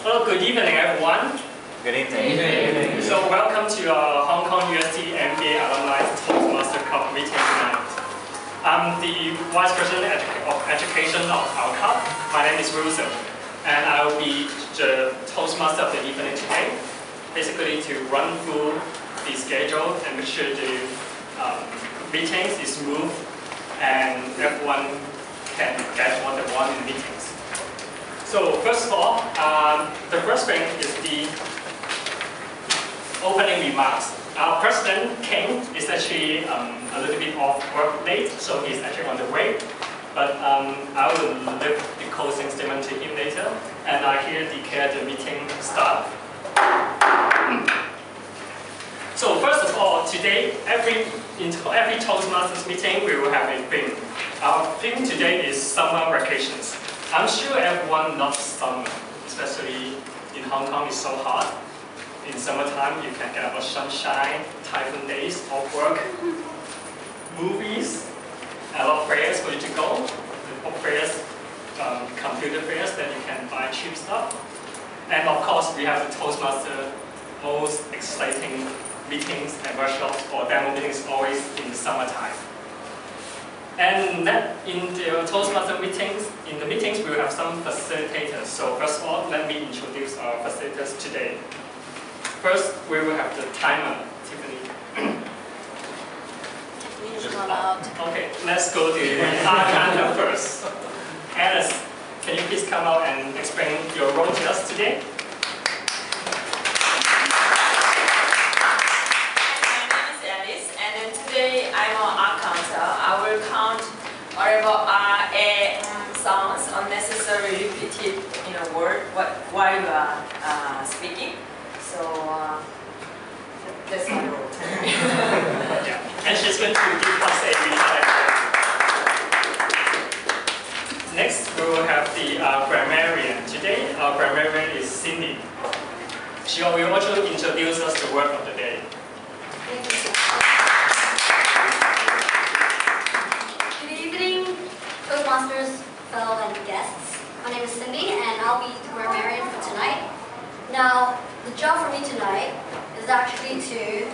Well, good evening, everyone. Good evening. Good evening. So welcome to our Hong Kong UST MBA Alumni Toastmaster Cup meeting tonight. I'm the Vice President of Education of our Cup. My name is Wilson, and I will be the Toastmaster of the evening today, basically to run through the schedule and make sure the meetings is smooth and everyone can get what they want in meetings. So first of all, the first thing is the opening remarks. Our President King is actually a little bit off work late, so he's actually on the way. But I will leave the closing statement to him later, and I here declare the meeting start. So first of all, today, in every Toastmasters meeting, we will have a theme. Our theme today is summer vacations. I'm sure everyone loves summer, especially in Hong Kong. It's so hot. In summertime, you can get a lot of sunshine, typhoon days, off work, movies, a lot of fairs for you to go. The fairs, computer fairs that you can buy cheap stuff. And of course, we have the Toastmaster most exciting meetings and workshops or demo meetings always in the summertime. And then in the Toastmaster meetings, we will have some facilitators. So first of all, let me introduce our facilitators today. First, we will have the timer, Tiffany. Okay, let's go to Arcana first. Alice, can you please come out and explain your role to us today? I'm an art counter. I will count whatever sounds unnecessarily repeated in a word while you are speaking. So that's my role. Yeah. And she's going to give us a recap. Next, we will have the grammarian. Today, our grammarian is Cindy. She will also introduce us the word of the day. Toastmasters, fellow and guests. My name is Cindy, and I'll be the grammarian for tonight. Now, the job for me tonight is actually to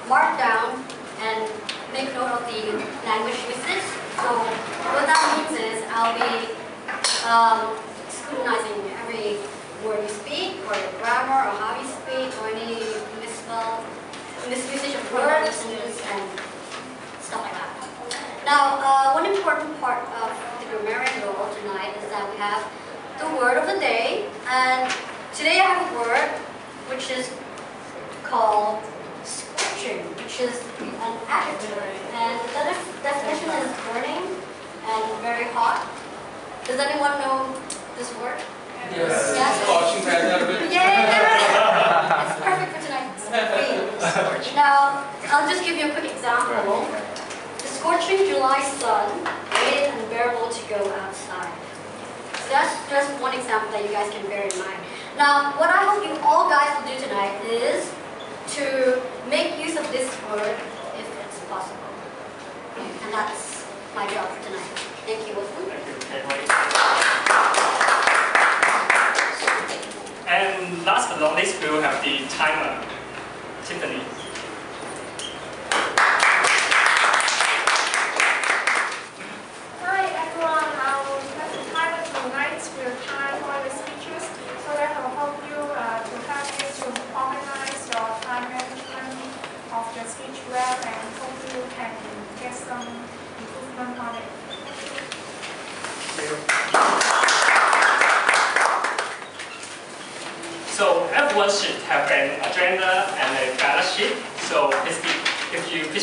mark down and make note of the language usage. So what that means is I'll be scrutinizing every word you speak, or your grammar, or how you speak, or any misusage of words and stuff like that. Now, one important part of the grammarian role tonight is that we have the word of the day, and today I have a word which is called scorching, which is an adjective, and the definition is burning and very hot. Does anyone know this word? Yes. Yes? Scorching weather. Yeah! It's perfect for tonight's theme. Now, I'll just give you a quick example. The scorching July sun made it unbearable to go outside. So that's just one example that you guys can bear in mind. Now, what I hope you all guys will do tonight is to make use of this word if it's possible. And that's my job for tonight. Thank you, Wilson. Thank you, Henry. And last but not least, we will have the timer, Tiffany. And hope you can get some improvement on it. So everyone should have an agenda and a balance sheet. So please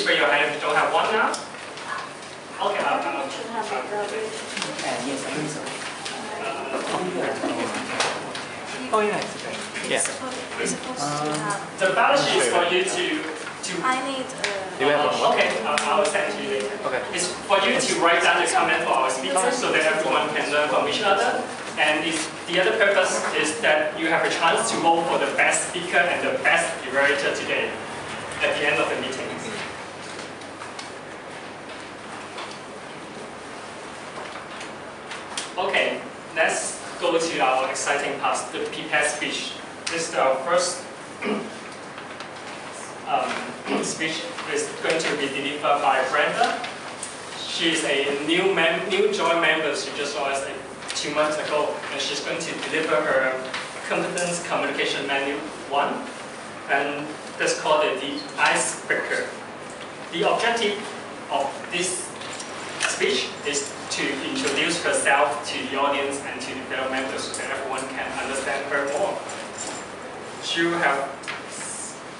raise your hand if you don't have one now. Okay, I'll Yes, I think so. Oh, yeah, it's okay. Yeah. The balance sheet is for you to I need Do you have one? okay, I will send to you later. Okay. It's for you to write down the comment for our speakers so that everyone can learn from each other. And the other purpose is that you have a chance to vote for the best speaker and the best orator today at the end of the meeting. Okay, let's go to our exciting part, the prepared speech. This is our first speech. Is going to be delivered by Brenda. She is a new joint member. She just joined us 2 months ago, and she's going to deliver her competence communication manual 1, and that's called the Icebreaker. The objective of this speech is to introduce herself to the audience and to the fellow members so that everyone can understand her more. She will have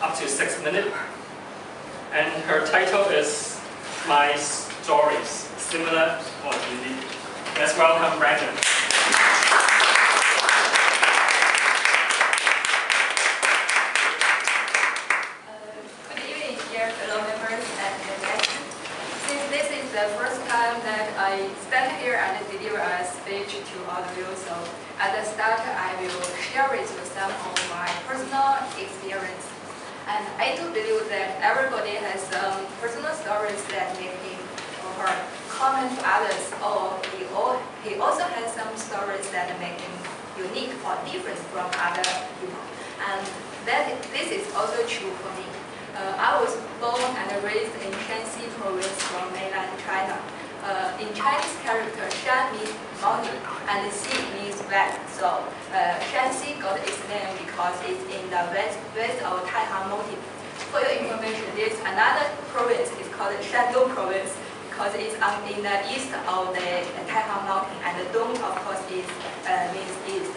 up to 6 minutes, and her title is My Stories, Similar or Unique. Let's welcome Brenda. Good evening, dear fellow members and guests. Since this is the first time that I stand here and deliver a speech to all of you, so at the start I will share with you some of my personal experience. And I do believe that everybody has some personal stories that make him or her common to others, or he also has some stories that make him unique or different from other people. And this is also true for me. I was born and raised in Shanxi province from mainland China. In Chinese character, Shan means mountain and Xi means west. So Shanxi got its name because it's in the west of Taihang Mountain. For your information, there's another province, it's called Shandong province, because it's in the east of the Taihang Mountain, and the Dong, of course, means east.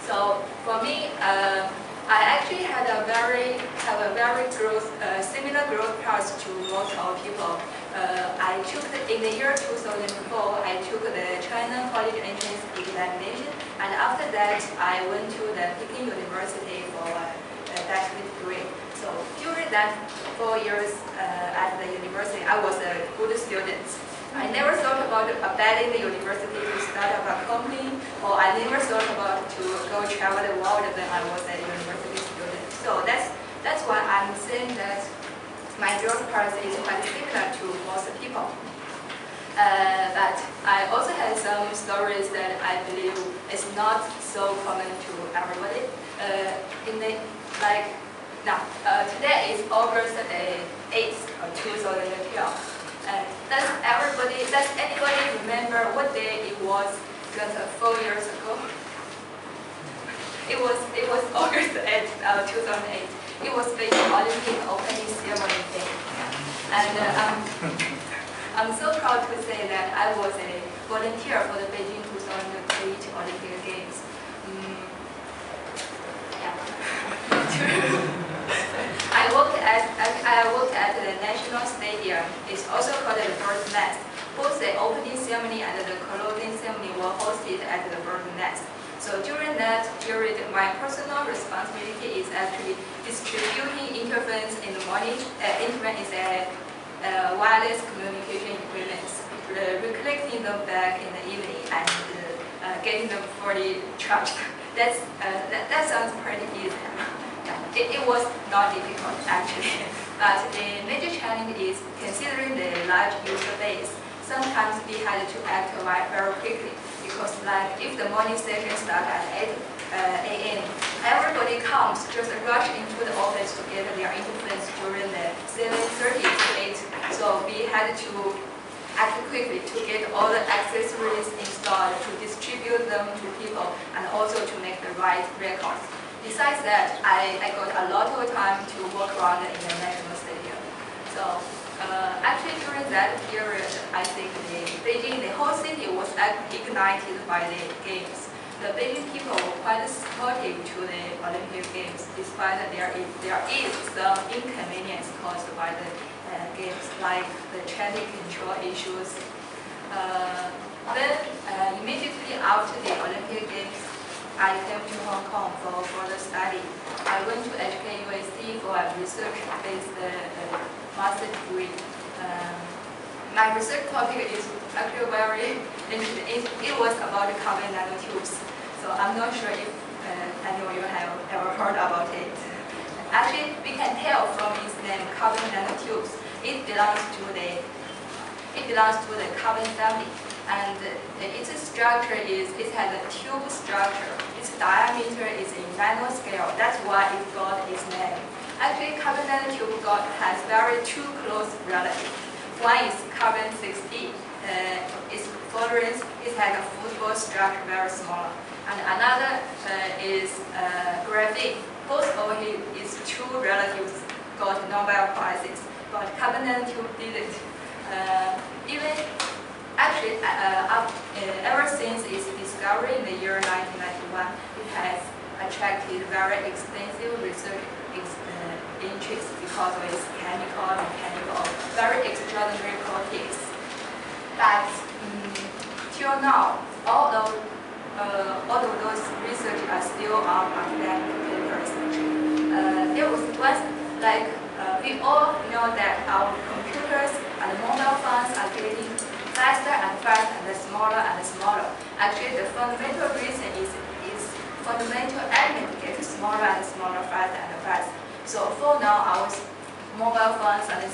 So for me, I actually have a very similar growth path to most of people. I took in the year 2004. I took the China College Entrance Examination, and after that, I went to the Peking University for a bachelor's degree. So during that 4 years at the university, I was a good student. I never thought about abandoning the university to start up a company, or I never thought about to go travel the world when I was a university student. So that's why I'm saying that my growth path is quite similar to most people. But I also have some stories that I believe is not so common to everybody. Today is August 8th of 2012. Does anybody remember what day it was just 4 years ago? It was August 8th, 2008. It was Beijing Olympic opening ceremony day. And I'm so proud to say that I was a volunteer for the Beijing 2008 Olympic Games. I worked at the National Stadium. It's also called the Bird's Nest. Both the opening ceremony and the closing ceremony were hosted at the Bird's Nest. So during that period, my personal responsibility is actually distributing interphones in the morning. Interphone is a wireless communication equipment. Recollecting them back in the evening and getting them fully charged. That sounds pretty easy. It was not difficult actually, but the major challenge is considering the large user base. Sometimes we had to act very quickly because, like, if the morning session starts at 8 a.m., everybody comes, just rush into the office to get their interphones during the 7:30 to 8. So we had to act quickly to get all the accessories installed, to distribute them to people, and also to make the right records. Besides that, I got a lot of time to walk around in the National Stadium. So actually during that period, I think the whole city was ignited by the games. The Beijing people were quite supportive to the Olympic Games, despite that there is some inconvenience caused by the games, like the traffic control issues. Then immediately after the Olympic Games, I came to Hong Kong for further study. I went to HKUST for a research-based master degree. My research topic is actually very interesting. It was about carbon nanotubes. So I'm not sure if any of you have ever heard about it. Actually, we can tell from its name, carbon nanotubes. It belongs to the carbon family, and its structure is, it has a tube structure. Its diameter is in nanoscale. That's why it got its name. Actually, carbon nanotube has very two close relatives. One is carbon-60. Its fluorines, it has a football structure, very small. And another is graphene. Both of its two relatives got Nobel Prizes, but carbon nanotube didn't. Ever since its discovery in the year 1991, it has attracted very extensive research interest because of its mechanical, very extraordinary properties. But till now, all of those research are still on academic papers. There was once, we all know that our computers and mobile phones are getting faster and faster and smaller and smaller. Actually, the fundamental reason is fundamental element gets smaller and smaller, faster and faster. So for now, our mobile phones and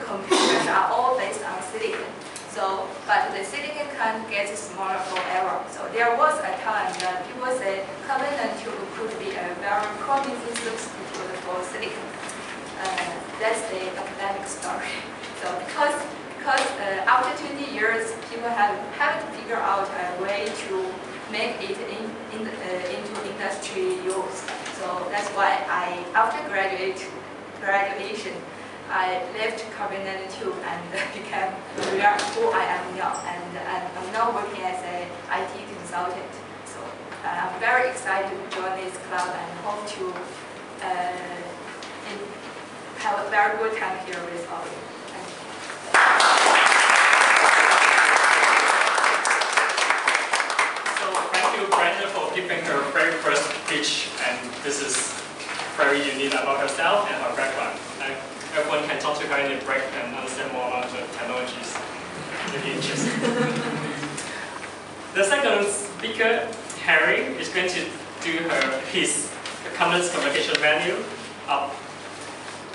computers are all based on silicon. So, but the silicon can't get smaller forever. So there was a time that people say carbon nanotube could be a very promising substitute for silicon. That's the academic story. So because after 20 years, people haven't figured out a way to make it into industry use. So that's why after graduation, I left carbon nanotube and became who I am now. And I'm now working as an IT consultant. So I'm very excited to join this club and hope to have a very good time here with all of you. Thank you, Brenda, for giving her very first speech, and this is very unique about herself and her background. Everyone can talk to her in the break and understand more about the technologies if you're interested. The second speaker, Harry, is going to do his Commons Communication Menu.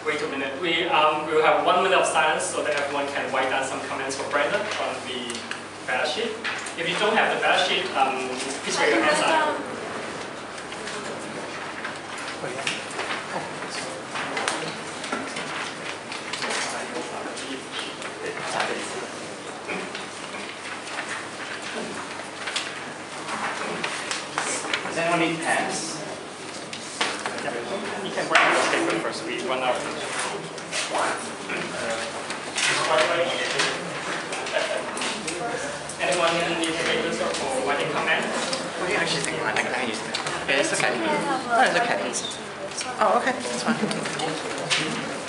Wait a minute. We will have 1 minute of silence so that everyone can write down some comments for Brenda on the balance sheet. If you don't have the balance sheet, please raise your hands up. Does anyone need pens? You can write your statement first. We run out. Anyone need papers or writing comment? What do you actually think? I can use it. Yeah, it's okay. No, it's okay. Oh, okay. That's fine.